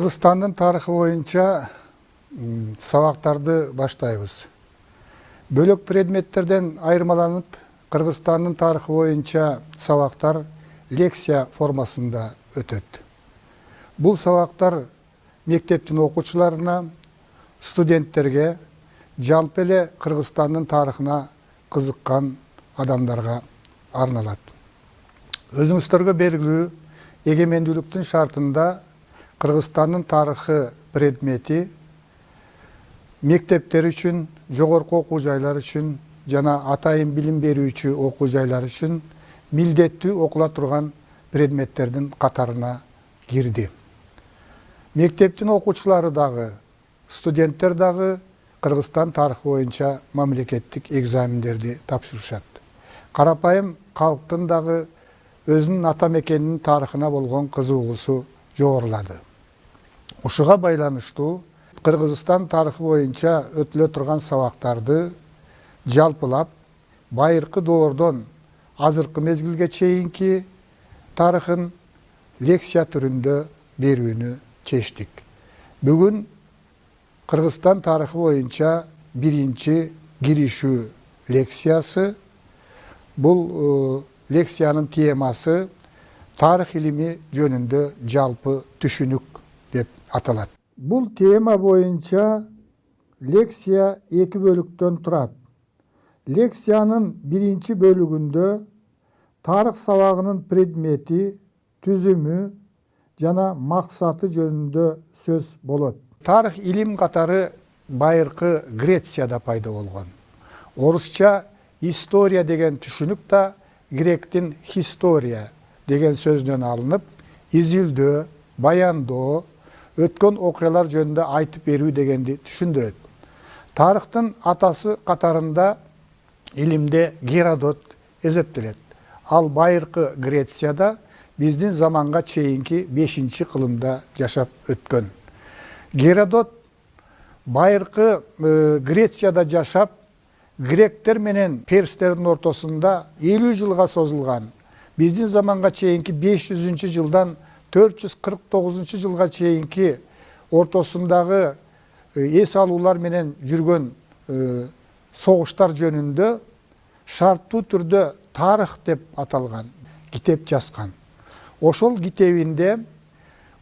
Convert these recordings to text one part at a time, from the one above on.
Кыргызстандын тарыхы боюнча сабактарды баштайбыз. Бөлөк предметтерден айырмаланып, Кыргызстандын тарыхы боюнча сабактар лекция формасында өтөт. Бул сабактар мектептин окуучуларына, студенттерге, жалпы эле Кыргызстандын тарыхына кызыккан адамдарга арналат. Өзүңүздөргө белгилүү, эгемендүүлүктүн шартында Кыргызстандын тарыхы предмети мектептер үчүн, жогорку окуу жайлар үчүн жана атайын билим берүүчү окуу жайлар үчүн милдеттүү окула турган предметтердин катарына кирди. Мектептин окуучулары дагы, студенттер дагы Кыргызстан тарыхы боюнча мамлекеттик экзамендерди тапшырышат. Карапайым калктын дагы өзүнүн ата мекенинин тарыхына болгон кызыгуусу жогорулады. Ушуга байланыштуу Кыргызстан тарыхы боюнча өтүлө турган сабактарды жалпылап, байыркы доордон азыркы мезгилге чейинки тарыхын лекция түрүндө берүүнү чечтик. Бүгүн Кыргызстан тарыхы боюнча биринчи киришүү лекциясы. Бул лекциянын темасы тарых илими жөнүндө жалпы түшүнүк деп аталат. Бул тема боюнча лекция эки бөлүктөн турат. Лекциянын биринчи бөлүгүндө тарых сабагынын предмети, түзүмү жана максаты жөнүндө сөз болот. Тарых илим катары байыркы Грецияда пайда болгон. Орусча история деген түшүнүк да гректин хистория деген сөздөн алынып, изилдөө, баяндоо, өткөн окуялар жөнүндө айтып берүү дегенди түшүндүрөт. Тарыхтын атасы катарында илимде Геродот эсептелет. Ал байыркы Грецияда биздин заманга чейинки 5-кылымда жашап өткөн. Геродот байыркы Грецияда жашап, гректер менен перстердин ортосунда 50 жылга созулган, биздин заманга чейинки 500-жылдан 449 жылга чейинки ортосундагы эс алуулар менен жүргөн согуштар жөнүндө шарттуу түрдө тарых деп аталган китеп жазган. Ошол китебинде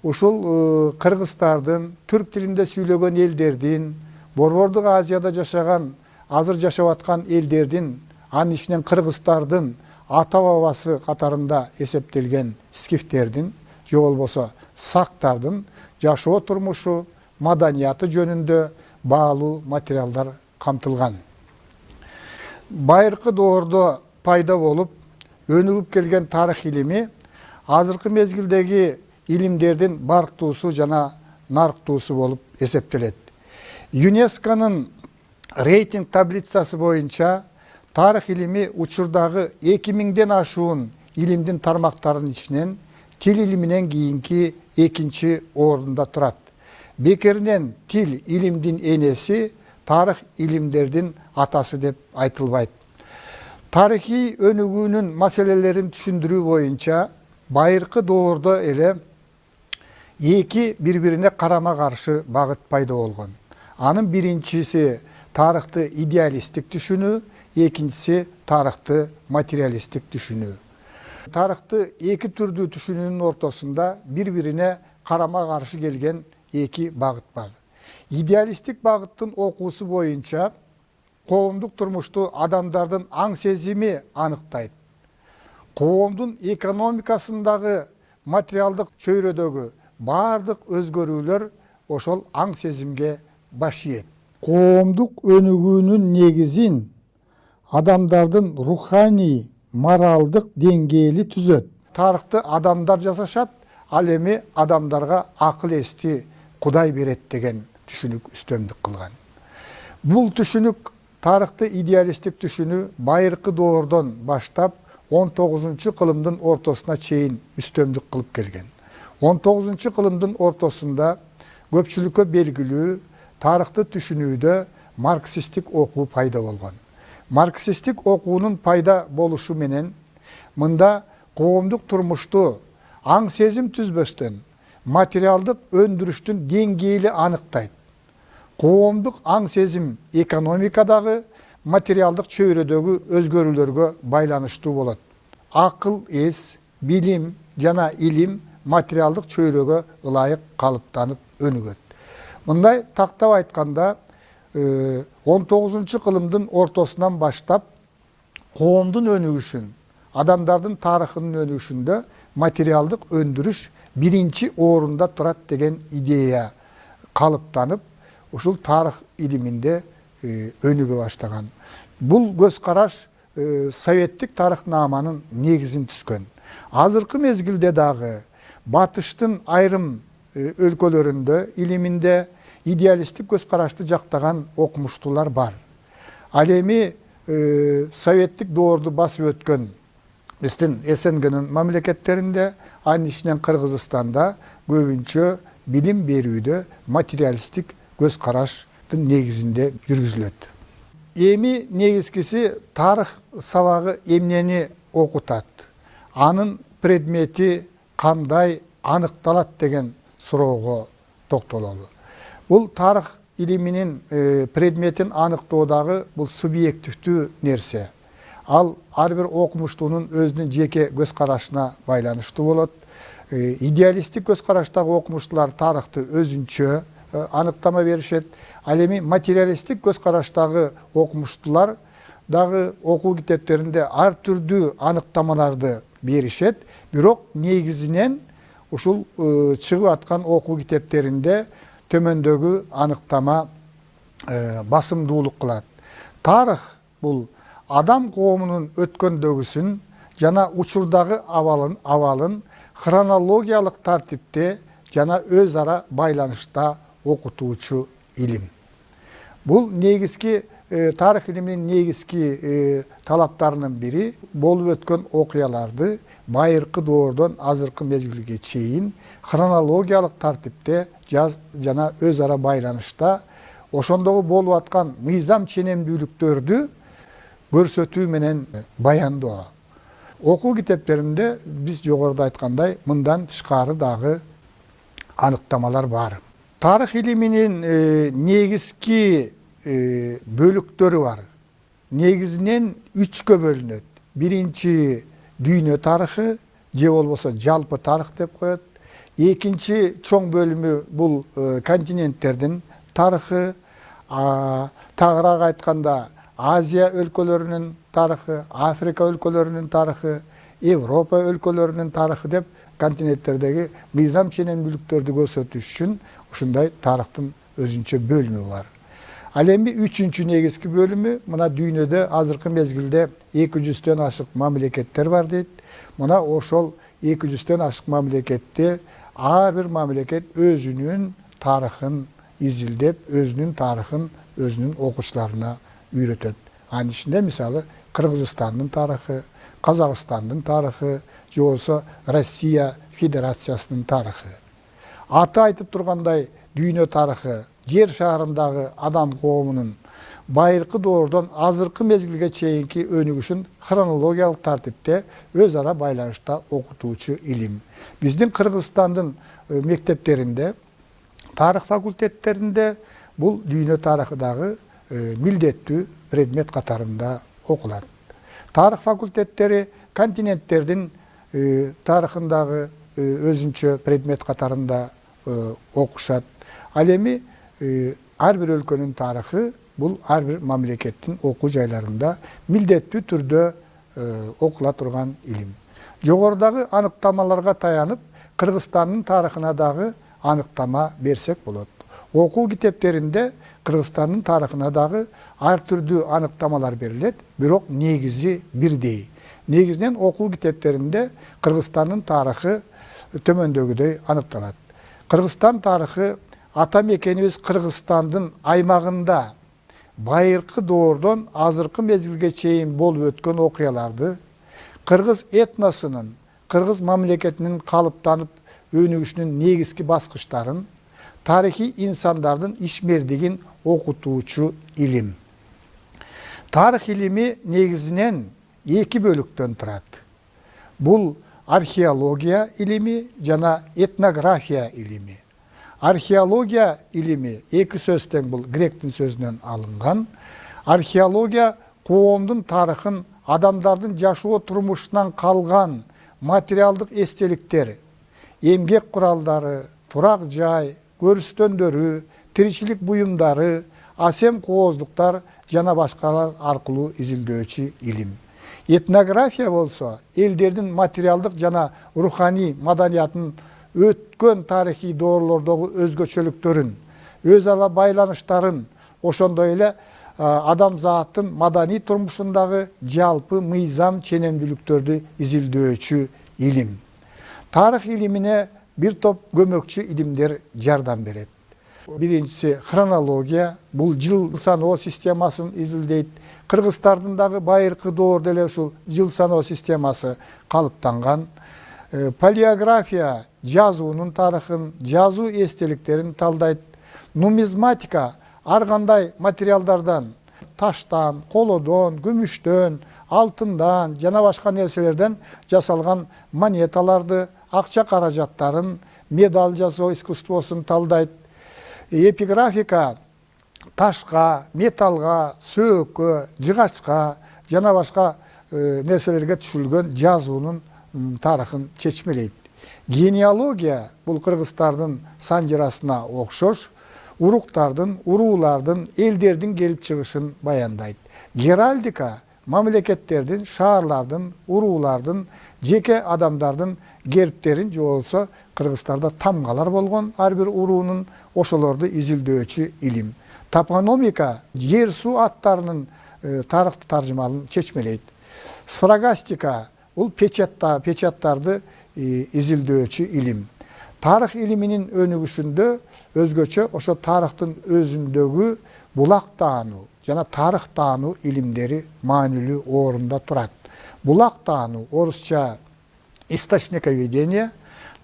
ушул кыргыздардын, түрк тилинде сүйлөгөн элдердин, Борбордук Азияда жашаган, азыр жашап аткан элдердин, анын ичинен кыргыздардын ата бабасы катарында эсептелген скифтердин, же болбосо сактардын жашоо турмушу, маданияты жөнүндө баалуу материалдар камтылган. Байыркы доордо пайда болуп, өнүгүп келген тарых илими азыркы мезгилдеги илимдердин барктуусу жана нарктуусу болуп эсептелет. ЮНЕСКОнун рейтинг таблицасы боюнча тарых илими учурдагы 2000ден ашуун илимдин тармактарынын ичинен тил илиминен кийинки экинчи орунда турат. Бекеринен тил илимдин энеси, тарых илимдердин атасы деп айтылбайт. Тарыхый өнүгүүнүн маселелерин түшүндүрүү боюнча байыркы доордо эле эки бири-бирине карама каршы багыт пайда болгон. Анын биринчиси тарыхты идеалисттик түшүнүү, экинчиси тарыхты материалисттик түшүнүү. Тарыхты эки түрдүү түшүнүүнүн ортосунда бири-бирине карама каршы келген эки багыт бар. Идеалисттик багыттын окуусу боюнча коомдук турмушту адамдардын аң сезими аныктайт. Коомдун экономикасындагы материалдык чөйрөдөгү бардык өзгөрүүлөр ошол аң сезимге баш ийет. Коомдук өнүгүүнүн негизин адамдардын руханий, моралдык деңгээли түзөт. Тарыхты адамдар жасашат, ал эми адамдарга акыл эсти Кудай берет деген түшүнүк үстөмдүк кылган. Бул түшүнүк, тарыхты идеалисттик түшүнүү байыркы доордон баштап 19-кылымдын ортосуна чейин үстөмдүк кылып келген. 19-кылымдын ортосунда көпчүлүккө белгилүү тарыхты түшүнүүдө марксисттик окуу пайда болгон. Марксисттик окуунун пайда болушу менен мында коомдук турмушту аң сезим түзбөстөн, материалдык өндүрүштүн деңгээли аныктайт. Коомдук аң сезим экономикадагы материалдык чөйрөдөгү өзгөрүүлөргө байланыштуу болот. Акыл, эс, билим жана илим материалдык чөйрөгө ылайык калыптанып өнүгөт. Мындай тактап айтканда 19 кылымдын ортосунан баштап коомдун өнүгүшүн, адамдардын тарыхынын өнүгүшүндө материалдык өндүрүш биринчи орунда турат деген идея калыптанып, ушул тарых илиминде өнүгө баштаган. Бул көз караш советтик тарыхнаманын негизин түзгөн. Азыркы мезгилде дагы батыштын айрым өлкөлөрүндө илиминде идеалисттик көз карашты жактаган окумуштуулар бар. Ал эми советтик доорду басып өткөн биздин СНГнын мамлекеттеринде, анын ичинен Кыргызстанда көбүнчө билим берүүдө материалисттик көз караштын негизинде жүргүзүлөт. Эми негизгиси тарых сабагы эмнени окутат, анын предмети кандай аныкталат деген суроого токтололу. Бул тарых илиминин предметин аныктоодагы бул субъективдүү нерсе. Ал ар бир окумуштуунун өзүнүн жеке көз карашына байланыштуу болот. Идеалисттик көз караштагы окумуштуулар тарыхты өзүнчө аныктама беришет. Ал эми материалисттик көз караштагы окумуштуулар дагы окуу китептеринде ар түрдүү аныктамаларды беришет. Бирок негизинен ушул чыгып аткан окуу китептеринде төмөндөгү аныктама басымдуулук кылат. Тарых бул адам коомунун өткөндөгүсүн жана учурдагы абалын хронологиялык тартипте жана өз ара байланышта окутуучу илим. Бул негизги тарых илиминин негизги талаптарынын бири болуп өткөн окуяларды байыркы доордон азыркы мезгилге чейин хронологиялык тартипте жана өз ара байланышта ошондогу болуп аткан мыйзам ченемдүүлүктөрдү көрсөтүү менен баяндоо. Окуу китептеринде биз жогоруда айткандай мындан тышкары дагы аныктамалар бар. Тарых илиминин негизги бөлүктөрү бар. Негизинен 3кө бөлүнөт. Биринчи дүйнө тарыхы, же болбосо жалпы тарых деп коет. Экинчи чоң бөлүмү бул континенттердин тарыхы, тагыраак айтканда Азия өлкөлөрүнүн тарыхы, Африка өлкөлөрүнүн тарыхы, Европа өлкөлөрүнүн тарыхы деп континенттердеги мыйзам ченемдүүлүктөрдү көрсөтүш үчүн ушундай тарыхтын өзүнчө бөлүмү бар. Ал эми үчүнчү негизги бөлүмү мына дүйнөдө азыркы мезгилде 200дөн ашык мамлекеттер бар дейт. Мына ошол 200дөн ашык мамлекетте ар бир мамлекет өзүнүн тарыхын изилдеп, өзүнүн тарыхын өзүнүн окуучуларына үйрөтөт. Анын ичинде мисалы Кыргызстандын тарыхы, Казакстандын тарыхы, же болбосо Россия Федерациясынын тарыхы. Аты айтып тургандай, дүйнө тарыхы жер шарындагы адам коомунун байыркы доордон азыркы мезгилге чейинки өнүгүшүн хронологиялык тартипте өз ара байланышта окутуучу илим. Биздин Кыргызстандын мектептеринде, тарых факультеттеринде бул дүйнө тарыхы дагы милдеттүү предмет катарында окулат. Тарых факультеттери континенттердин тарыхындагы өзүнчө предмет катарында окушат. Ал эми ар бир өлкөнүн тарыхы бул ар бир мамлекеттин окуу жайларында милдеттүү түрдө окула турган илим. Жогорудагы аныктамаларга таянып, Кыргызстандын тарыхына дагы аныктама берсек болот. Окуу китептеринде Кыргызстандын тарыхына дагы ар түрдүү аныктамалар берилет, бирок негизи бирдей. Негизинен окуу китептеринде Кыргызстандын тарыхы төмөндөгүдөй аныкталат. Кыргызстан тарыхы ата мекенибиз Кыргызстандын аймагында байыркы доордон азыркы мезгилге чейин болуп өткөн окуяларды, кыргыз этносунун, кыргыз мамлекетинин калыптанып өнүгүшүнүн негизги баскычтарын, тарихи инсандардын ишмердигин окутуучу илим. Тарых илими негизинен 2 бөлүктөн турат. Бул arxeologiya ilimi jana etnografiya ilimi. Arxeologiya ilimi iki сөзден бұл гректің сөзінен алынған. Arxeologiya коомдун тарыхын, адамдардын жашоо турмушунан қалған материалдык эстеликтер, эмгек куралдары, турак жай, көрүстөндөрү, тиричилик буюмдары, асем кооздуктар жана башкалар аркылуу изилдөөчү илим. Этнография болсо, элдердин материалдык жана руханий маданиятын өткөн тарихи доорлордогу өзгөчөлүктөрүн, өз ара байланыштарын, ошондой эле адамзаттын маданий турмушундагы жалпы мыйзам ченемдүүлүктөрдү изилдөөчү илим. Тарых илимине бир топ көмөкчү илимдер жардам берет. Биринчиси хронология, бул жыл саноо системасын изилдейт. Кыргыздардын дагы байыркы доордо эле ушул жыл саноо системасы калыптанган. Палеография, жазуунун тарыхын, жазуу эстеликтерин талдайт. Нумизматика, ар кандай материалдардан, таштан, колодон, күмүштөн, алтындан жана башка нерселерден жасалган монеталарды, акча каражаттарын, медаль жасоо искусствосун талдайт. Эпиграфика, ташка, металлга, сөөккө, жыгачка жана башка нерселерге түшүлгөн жазуунун тарыхын чечмелейт. Генеалогия, бул кыргыздардын санжырасына окшош, уруктардын, уруулардын, элдердин келип чыгышын баяндайт. Геральдика, мамлекеттердин, шаарлардын, уруулардын, жеке адамдардын гербтерин же болсо Кыргыздарда тамгалар болгон ар бир уруунун ошолорду изилдөөчү илим. Топономика, жер суу аттарынын тарыхты таржымалын чечмелейт. Сфрагастика, бул печаттарды изилдөөчү илим. Тарых илиминин өнүгүшүндө өзгөчө ошо тарыхтын өзүндөгү булак таануу жана тарых таануу илимдери маанилүү орунда турат. Булак таануу, орусча источниковедение,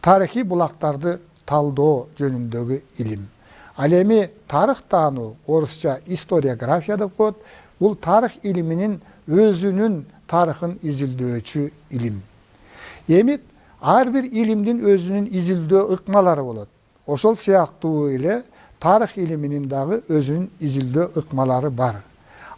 тарихи булактарды талдоо жөнүндөгү илим. Ал эми тарых таануу, орусча историография деп коет, бул тарых илиминин өзүнүн тарыхын изилдөөчү илим. Эми ар бир илимдин өзүнүн изилдөө ыкмалары болот. Ошол сыяктуу эле тарых илиминин дагы өзүнүн изилдөө ыкмалары бар.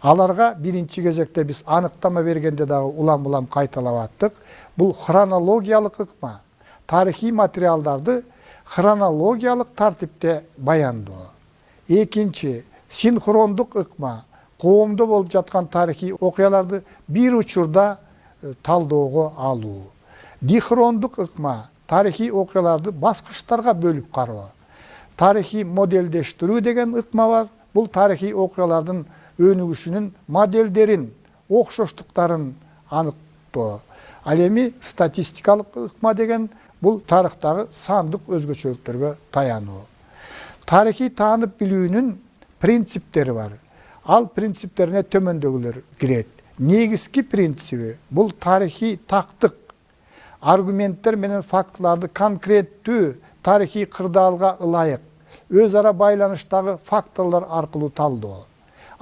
Аларга биринчи кезекте биз аныктама бергенде дагы улам-улам кайталап аттык. Бул хронологиялык ыкма. Тарихи материалдарды хронологиялык тартипте баяндоо. Экинчи, синхрондук ыкма. Коомдо болуп жаткан тарихи окуяларды бир учурда талдоого алуу. Дихрондук ыкма. Тарихи окуяларды баскычтарга бөлүп кароо. Тарихи моделдештирүү деген ыкма бар. Бул тарихи окуялардын өнүгүшүнүн моделдерин, окшоштуктарын аныктоо. Ал эми статистикалык ыкма деген бул тарыхтагы сандык өзгөчөлүктөргө таянуу. Тарихи таанып билүүнүн принциптери бар. Ал принциптерине төмөндөгүлөр кирет. Негизги принциби бул тарихи тактык, аргументтер менен фактыларды конкреттүү тарихи кырдаалга ылайык, өз ара байланыштагы факторлор аркылуу талдоо.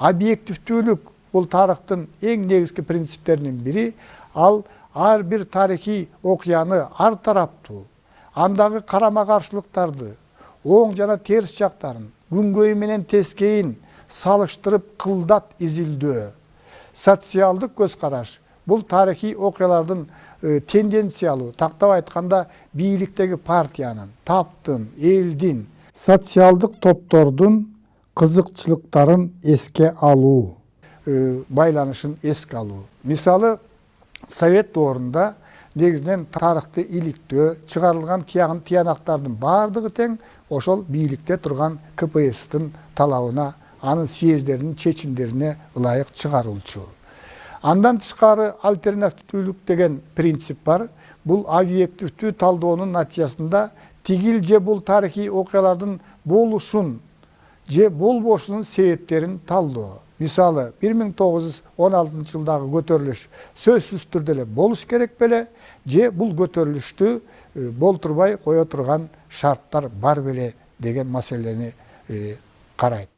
Объективдүүлүк бул тарыхтын эң негизги принциптеринин бири, ал ар бир тарихи окуяны ар тараптуу, андагы карама каршылыктарды, оң жана терс жактарын, күнгөйү менен тескейин салыштырып кылдат изилдөө. Социалдык көз караш бул тарихи окуялардын тенденциялуу, тактап айтканда бийликтеги партиянын, таптын, элдин, социалдык топтордун кызыкчылыктарын эске алуу, байланышын эске алуу. Мисалы, Совет доорунда негизинен тарыхты иликтөө, чыгарылган тиянактардын бардыгы тең ошол бийликте турган КПСстин талабына, анын съездеринин чечимдерине ылайык чыгарылчу. Андан тышкары альтернативдүүлүк деген принцип бар. Бул объективдүү талдоонун натыйжасында тигил же бул тарихи окуялардын болушун же болбошунун себептерин талдоо. Мисалы, 1916 жылдагы көтөрүлүш сөзсүз түрдө эле болуш керек беле, же бул көтөрүлүштү болтурбай кое турган шарттар бар беле деген маселени карайт.